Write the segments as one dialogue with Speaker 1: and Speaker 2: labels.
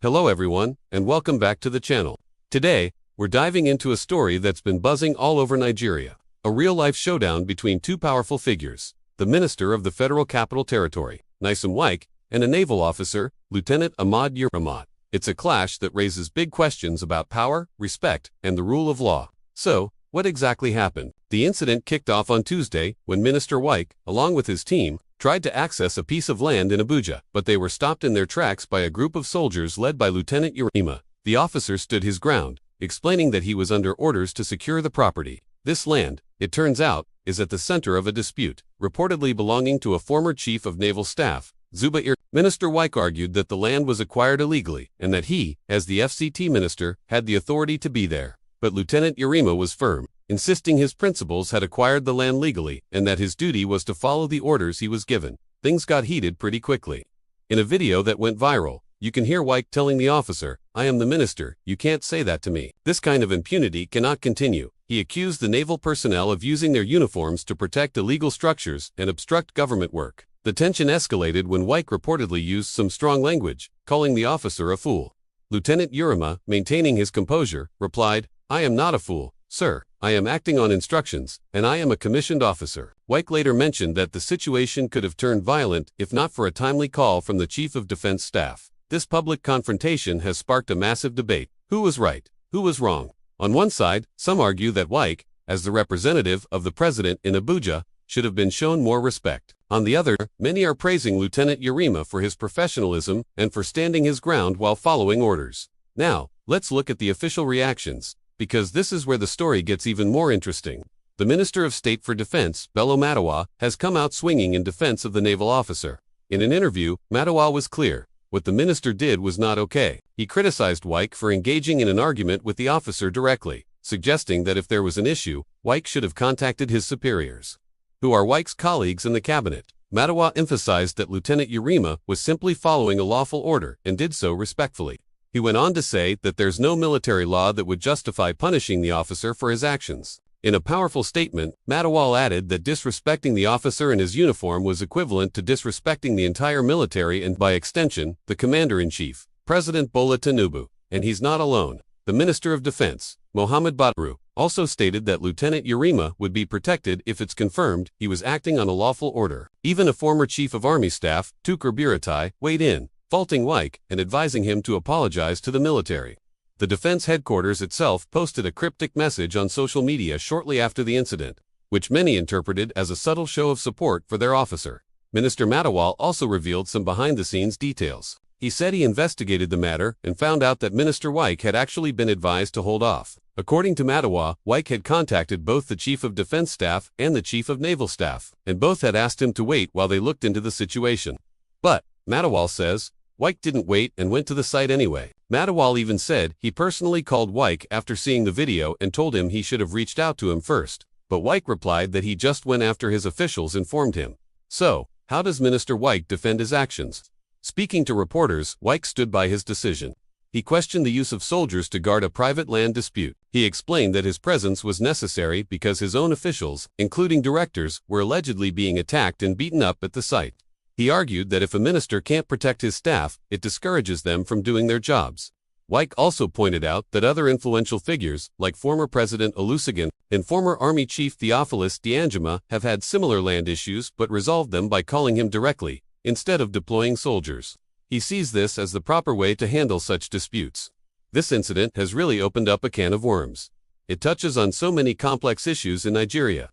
Speaker 1: Hello everyone, and welcome back to the channel. Today, we're diving into a story that's been buzzing all over Nigeria. A real-life showdown between two powerful figures, the Minister of the Federal Capital Territory, Nyesom Wike, and a naval officer, Lieutenant Ahmad Yarima. It's a clash that raises big questions about power, respect, and the rule of law. So, what exactly happened? The incident kicked off on Tuesday when Minister Wike, along with his team, tried to access a piece of land in Abuja, but they were stopped in their tracks by a group of soldiers led by Lieutenant Yarima. The officer stood his ground, explaining that he was under orders to secure the property. This land, it turns out, is at the center of a dispute, reportedly belonging to a former chief of naval staff, Yarima. Minister Wike argued that the land was acquired illegally, and that he, as the FCT minister, had the authority to be there. But Lieutenant Yarima was firm, insisting his principals had acquired the land legally and that his duty was to follow the orders he was given. Things got heated pretty quickly. In a video that went viral, you can hear Wike telling the officer, "I am the minister, you can't say that to me." This kind of impunity cannot continue. He accused the naval personnel of using their uniforms to protect illegal structures and obstruct government work. The tension escalated when Wike reportedly used some strong language, calling the officer a fool. Lieutenant Yarima, maintaining his composure, replied, "I am not a fool, sir. I am acting on instructions, and I am a commissioned officer." Wike later mentioned that the situation could have turned violent if not for a timely call from the Chief of Defense Staff. This public confrontation has sparked a massive debate. Who was right? Who was wrong? On one side, some argue that Wike, as the representative of the president in Abuja, should have been shown more respect. On the other, many are praising Lieutenant Yarima for his professionalism and for standing his ground while following orders. Now, let's look at the official reactions, because this is where the story gets even more interesting. The Minister of State for Defense, Bello Matawa, has come out swinging in defense of the naval officer. In an interview, Matawa was clear. What the minister did was not okay. He criticized Wike for engaging in an argument with the officer directly, suggesting that if there was an issue, Wike should have contacted his superiors, who are Wike's colleagues in the cabinet. Matawa emphasized that Lieutenant Yarima was simply following a lawful order and did so respectfully. He went on to say that there's no military law that would justify punishing the officer for his actions. In a powerful statement, Matawa added that disrespecting the officer in his uniform was equivalent to disrespecting the entire military and, by extension, the Commander-in-Chief, President Bola Tinubu. And he's not alone. The Minister of Defense, Mohammed Badru, also stated that Lieutenant Yarima would be protected if it's confirmed he was acting on a lawful order. Even a former Chief of Army Staff, Tukur Buratai, weighed in, faulting Wike and advising him to apologize to the military. The defense headquarters itself posted a cryptic message on social media shortly after the incident, which many interpreted as a subtle show of support for their officer. Minister Matawa also revealed some behind-the-scenes details. He said he investigated the matter and found out that Minister Wike had actually been advised to hold off. According to Matawa, Wike had contacted both the Chief of Defense Staff and the Chief of Naval Staff, and both had asked him to wait while they looked into the situation. But, Matawa says, Wike didn't wait and went to the site anyway. Matawa even said he personally called Wike after seeing the video and told him he should have reached out to him first. But Wike replied that he just went after his officials informed him. So, how does Minister Wike defend his actions? Speaking to reporters, Wike stood by his decision. He questioned the use of soldiers to guard a private land dispute. He explained that his presence was necessary because his own officials, including directors, were allegedly being attacked and beaten up at the site. He argued that if a minister can't protect his staff, it discourages them from doing their jobs. Wike also pointed out that other influential figures, like former President Olusegun and former Army Chief Theophilus Danjuma, have had similar land issues but resolved them by calling him directly, instead of deploying soldiers. He sees this as the proper way to handle such disputes. This incident has really opened up a can of worms. It touches on so many complex issues in Nigeria.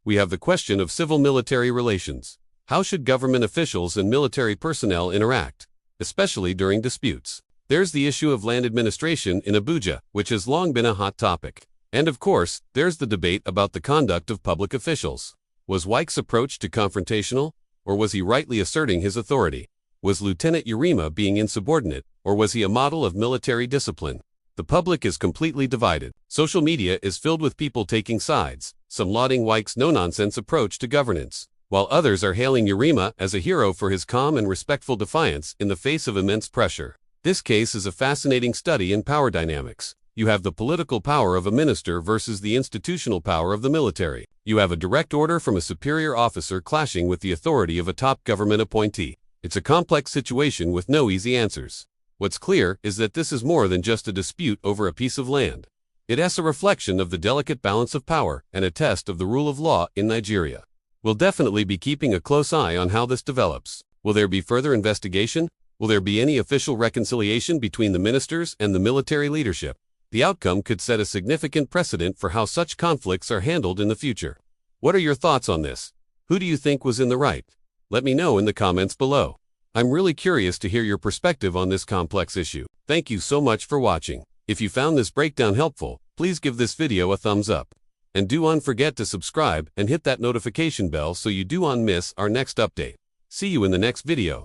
Speaker 1: We have the question of civil-military relations. How should government officials and military personnel interact, especially during disputes? There's the issue of land administration in Abuja, which has long been a hot topic. And of course, there's the debate about the conduct of public officials. Was Wike's approach too confrontational, or was he rightly asserting his authority? Was Lieutenant Yarima being insubordinate, or was he a model of military discipline? The public is completely divided. Social media is filled with people taking sides, some lauding Wike's no-nonsense approach to governance, while others are hailing Yarima as a hero for his calm and respectful defiance in the face of immense pressure. This case is a fascinating study in power dynamics. You have the political power of a minister versus the institutional power of the military. You have a direct order from a superior officer clashing with the authority of a top government appointee. It's a complex situation with no easy answers. What's clear is that this is more than just a dispute over a piece of land. It is a reflection of the delicate balance of power and a test of the rule of law in Nigeria. We'll definitely be keeping a close eye on how this develops. Will there be further investigation? Will there be any official reconciliation between the ministers and the military leadership? The outcome could set a significant precedent for how such conflicts are handled in the future. What are your thoughts on this? Who do you think was in the right? Let me know in the comments below. I'm really curious to hear your perspective on this complex issue. Thank you so much for watching. If you found this breakdown helpful, please give this video a thumbs up. And do not forget to subscribe and hit that notification bell so you do not miss our next update. See you in the next video.